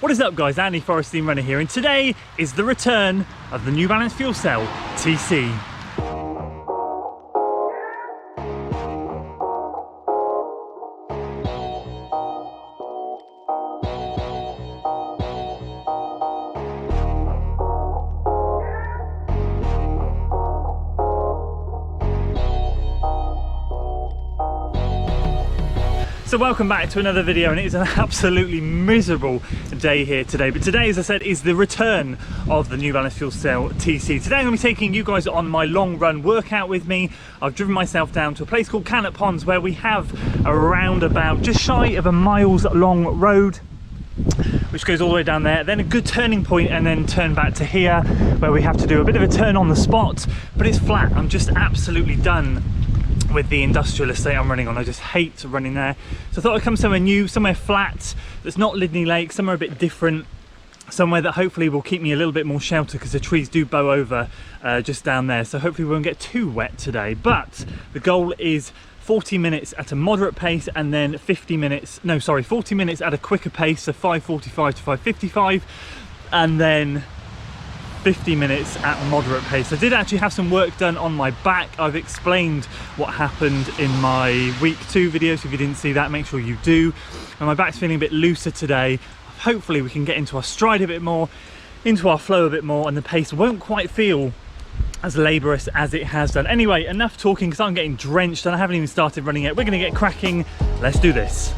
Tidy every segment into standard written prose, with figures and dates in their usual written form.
What is up guys, Andy Forest Team Runner here, and today is the return of the New Balance Fuel Cell TC. So welcome back to another video, and it is an absolutely miserable day here today. But today, as I said, is the return of the New Balance Fuel Cell TC. Today I'm going to be taking you guys on my long run workout with me. I've driven myself down to a place called Cannock Ponds, where we have around about just shy of a miles long road, which goes all the way down there, then a good turning point, and then turn back to here where we have to do a bit of a turn on the spot, but it's flat. I'm just absolutely done with the industrial estate I'm running on. I just hate running there. So I thought I'd come somewhere new, somewhere flat, that's not Lydney Lake, somewhere a bit different, somewhere that hopefully will keep me a little bit more sheltered, because the trees do bow over just down there. So hopefully we won't get too wet today. But the goal is 40 minutes at a moderate pace, and then 40 minutes at a quicker pace, so 5:45 to 5:55, and then 50 minutes at moderate pace. I did actually have some work done on my back. I've explained what happened in my week 2 video, so if you didn't see that, make sure you do. And my back's feeling a bit looser today. Hopefully we can get into our stride a bit more, into our flow a bit more, and the pace won't quite feel as laborious as it has done. Anyway, enough talking, because I'm getting drenched and I haven't even started running yet. We're gonna get cracking. Let's do this.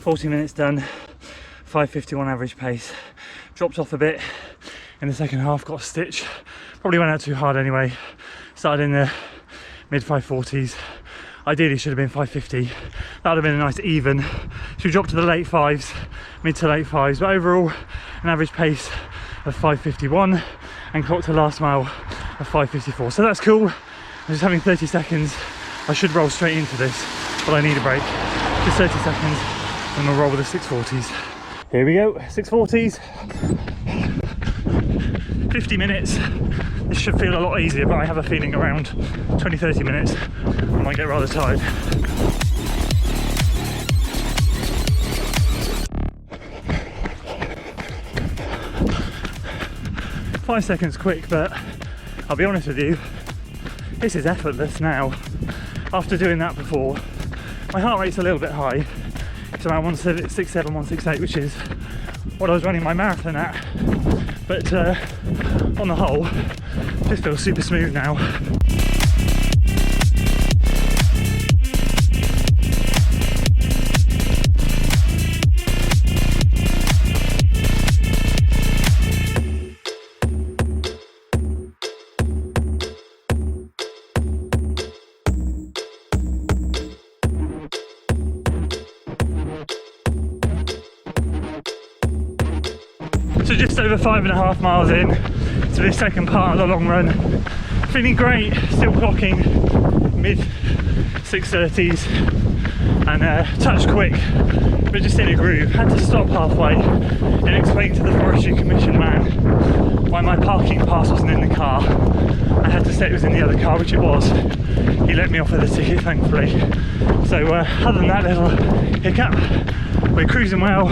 "40 minutes done, 5:51 average pace. Dropped off a bit in the second half, got a stitch. Probably went out too hard anyway. Started in the mid 540s. Ideally should have been 550. That would have been a nice even. So we dropped to the late 5s, mid to late 5s. But overall, an average pace of 5:51 and clocked the last mile of 5:54. So that's cool. I'm just having 30 seconds. I should roll straight into this, but I need a break. Just 30 seconds. And we'll roll with the 640s. Here we go, 640s. 50 minutes. This should feel a lot easier, but I have a feeling around 20-30 minutes I might get rather tired. Five seconds quick, but I'll be honest with you, this is effortless now. After doing that before, my heart rate's a little bit high. It's around 167, 168, which is what I was running my marathon at. But on the whole, just feels super smooth now. So just over 5.5 miles in to this second part of the long run. Feeling great, still clocking mid 6:30s and touch quick, but just in a groove. Had to stop halfway and explain to the Forestry Commission man why my parking pass wasn't in the car. I had to say it was in the other car, which it was. He let me off with a ticket, thankfully. So other than that little hiccup, we're cruising well.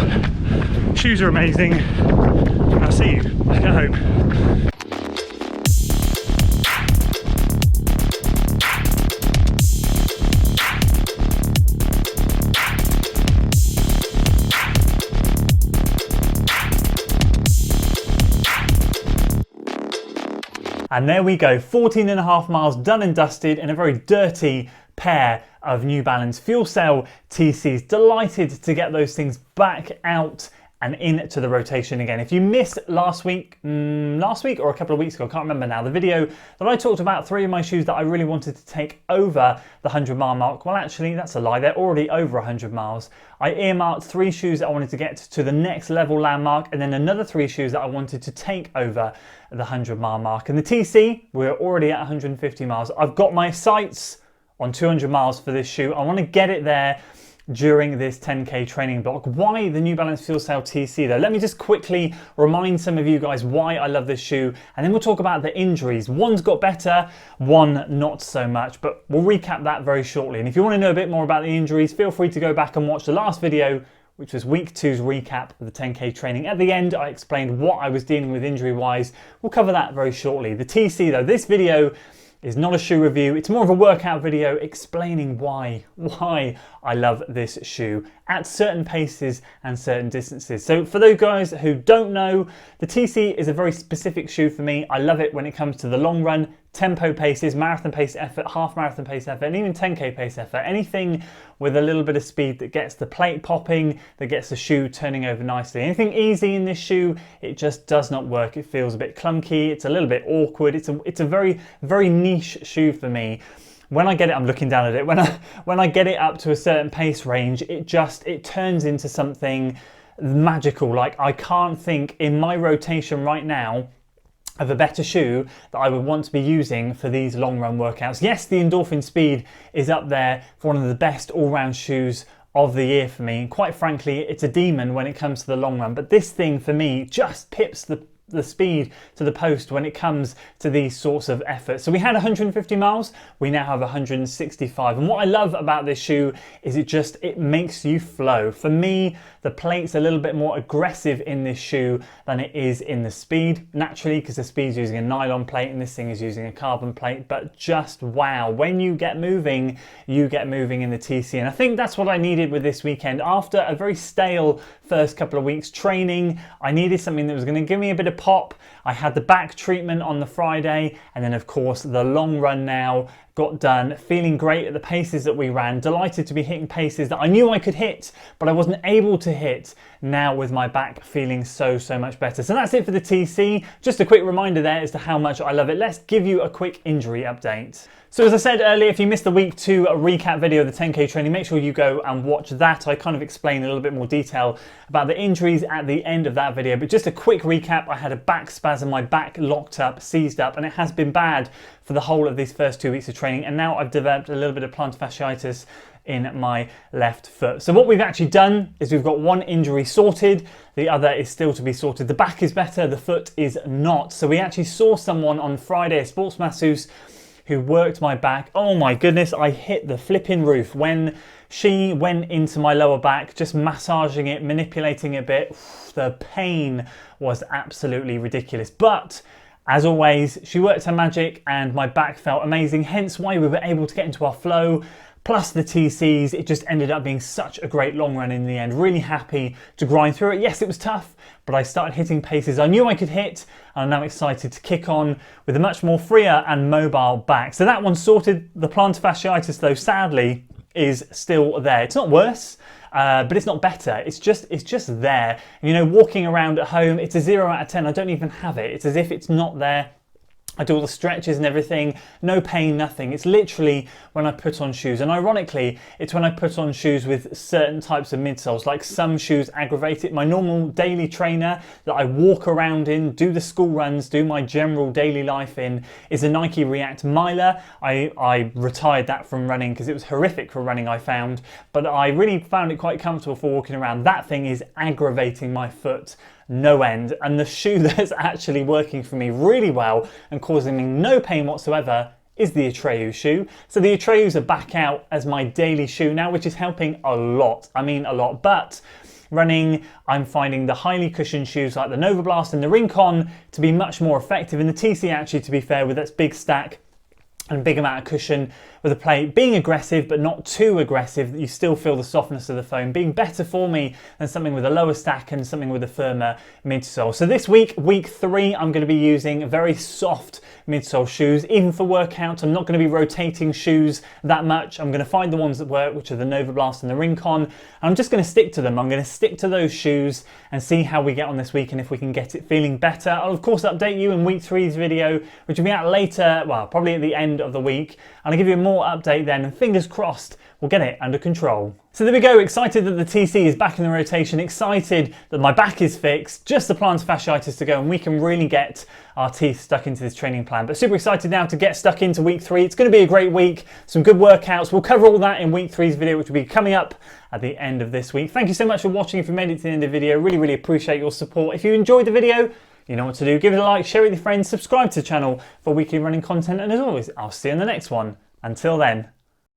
Shoes are amazing. I'll see you back at home. And there we go, 14.5 miles done and dusted in a very dirty pair of New Balance Fuel Cell TCs. Delighted to get those things back out and into the rotation again. If you missed last week or a couple of weeks ago, I can't remember now, the video that I talked about 3 of my shoes that I really wanted to take over the 100-mile mark. Well, actually, that's a lie. They're already over 100 miles. I earmarked 3 shoes that I wanted to get to the next level landmark, and then another 3 shoes that I wanted to take over the 100-mile mark. And the TC, we're already at 150 miles. I've got my sights on 200 miles for this shoe. I want to get it there during this 10K training block. Why the New Balance Fuel Cell TC though? Let me just quickly remind some of you guys why I love this shoe, and then we'll talk about the injuries. One's got better, one not so much, but we'll recap that very shortly. And if you want to know a bit more about the injuries, feel free to go back and watch the last video, which was week 2's recap of the 10K training. At the end, I explained what I was dealing with injury-wise. We'll cover that very shortly. The TC though, this video is not a shoe review, it's more of a workout video explaining why I love this shoe at certain paces and certain distances. So for those guys who don't know, the TC is a very specific shoe for me. I love it when it comes to the long run, tempo paces, marathon pace effort, half marathon pace effort, and even 10K pace effort. Anything with a little bit of speed that gets the plate popping, that gets the shoe turning over nicely. Anything easy in this shoe, it just does not work. It feels a bit clunky, it's a little bit awkward. It's a very, very niche shoe for me. When I get it, I'm looking down at it, when I get it up to a certain pace range, it turns into something magical. Like, I can't think in my rotation right now of a better shoe that I would want to be using for these long run workouts. Yes, the Endorphin Speed is up there for one of the best all-round shoes of the year for me. And quite frankly, it's a demon when it comes to the long run, but this thing for me just pips the speed to the post when it comes to these sorts of efforts. So we had 150 miles, we now have 165. And what I love about this shoe is it makes you flow. For me, the plate's a little bit more aggressive in this shoe than it is in the Speed, naturally, because the Speed's using a nylon plate and this thing is using a carbon plate. But just wow, when you get moving in the TC. And I think that's what I needed with this weekend. After a very stale first couple of weeks training, I needed something that was going to give me a bit of pop. I had the back treatment on the Friday, and then of course the long run now got done, feeling great at the paces that we ran, delighted to be hitting paces that I knew I could hit, but I wasn't able to hit, now with my back feeling so much better. So that's it for the TC. Just a quick reminder there as to how much I love it. Let's give you a quick injury update. So as I said earlier, if you missed the week 2 recap video of the 10K training, make sure you go and watch that. I kind of explain a little bit more detail about the injuries at the end of that video, but just a quick recap. I had a back spasm, my back locked up, seized up, and it has been bad for the whole of these first 2 weeks of training, and now I've developed a little bit of plantar fasciitis in my left foot. So what we've actually done is we've got one injury sorted, the other is still to be sorted. The back is better, the foot is not. So we actually saw someone on Friday, a sports masseuse, who worked my back. Oh my goodness, I hit the flipping roof when she went into my lower back, just massaging it, manipulating it a bit. The pain was absolutely ridiculous. But as always, she worked her magic and my back felt amazing, hence why we were able to get into our flow. Plus the TCs, it just ended up being such a great long run in the end. Really happy to grind through it. Yes, it was tough, but I started hitting paces I knew I could hit, and I'm now excited to kick on with a much more freer and mobile back. So that one's sorted. The plantar fasciitis, though, sadly, is still there. It's not worse, but it's not better. It's just there. And, you know, walking around at home, it's a 0 out of 10. I don't even have it. It's as if it's not there. I do all the stretches and everything, no pain, nothing. It's literally when I put on shoes. And ironically, it's when I put on shoes with certain types of midsoles, like some shoes aggravate it. My normal daily trainer that I walk around in, do the school runs, do my general daily life in, is a Nike React Miler. I retired that from running because it was horrific for running, I found, but I really found it quite comfortable for walking around. That thing is aggravating my foot no end, and the shoe that's actually working for me really well and causing me no pain whatsoever is the Atreyu shoe. So the Atreyus are back out as my daily shoe now, which is helping a lot. I mean a lot. But running, I'm finding the highly cushioned shoes like the Novablast and the Rincon to be much more effective, and the TC actually, to be fair, with its big stack and a big amount of cushion with the plate, being aggressive but not too aggressive, that you still feel the softness of the foam, being better for me than something with a lower stack and something with a firmer midsole. So this week, week 3, I'm going to be using very soft midsole shoes. Even for workouts, I'm not going to be rotating shoes that much. I'm going to find the ones that work, which are the Nova Blast and the Rincon, and I'm just going to stick to them. I'm going to stick to those shoes and see how we get on this week and if we can get it feeling better. I'll of course update you in week 3's video, which will be out later, well, probably at the end of the week, and I'll give you more update then, and fingers crossed we'll get it under control. So there we go, excited that the TC is back in the rotation, excited that my back is fixed, just the plantar fasciitis to go, and we can really get our teeth stuck into this training plan. But super excited now to get stuck into week 3. It's going to be a great week, some good workouts. We'll cover all that in week 3's video, which will be coming up at the end of this week. Thank you so much for watching. If you made it to the end of the video, really appreciate your support. If you enjoyed the video, you know what to do. Give it a like, share it with your friends, subscribe to the channel for weekly running content, and as always, I'll see you in the next one. Until then,